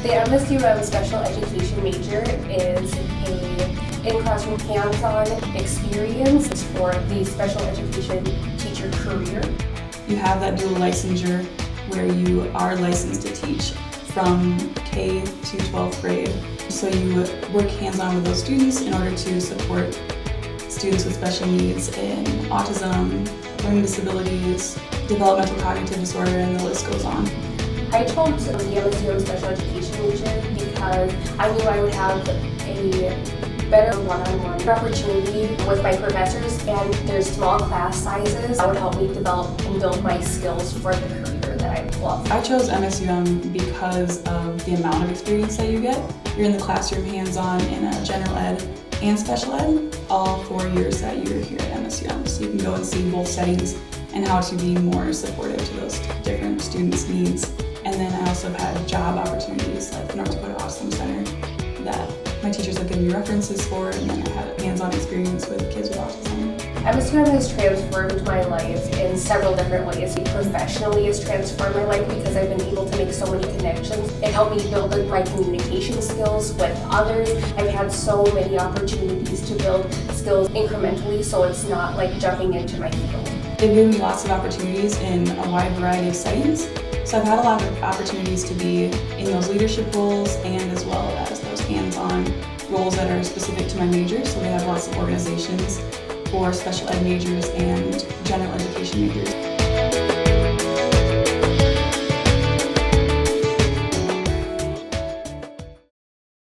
The MSUM special education major is a in-classroom hands-on experience for the special education teacher career. You have that dual licensure where you are licensed to teach from K to 12th grade. So you work hands-on with those students in order to support students with special needs in autism, learning disabilities, developmental cognitive disorder, and the list goes on. I chose the MSUM special education major because I knew I would have a better one-on-one opportunity with my professors, and there's small class sizes that would help me develop and build my skills for the career that I love. I chose MSUM because of the amount of experience that you get. You're in the classroom hands-on in a general ed and special ed all 4 years that you're here at MSUM. So you can go and see both settings and how to be more supportive to those different students' needs. And then I also have had job opportunities like the North Dakota Autism Center that my teachers have given me references for, and then I had hands-on experience with kids with autism. MSUM has transformed my life in several different ways. Professionally, it's transformed my life because I've been able to make so many connections. It helped me build my communication skills with others. I've had so many opportunities to build skills incrementally, so it's not like jumping into my field. They've given me lots of opportunities in a wide variety of settings. So I've had a lot of opportunities to be in those leadership roles and as well as those hands-on roles that are specific to my major. So they have lots of organizations for special ed majors and general education majors.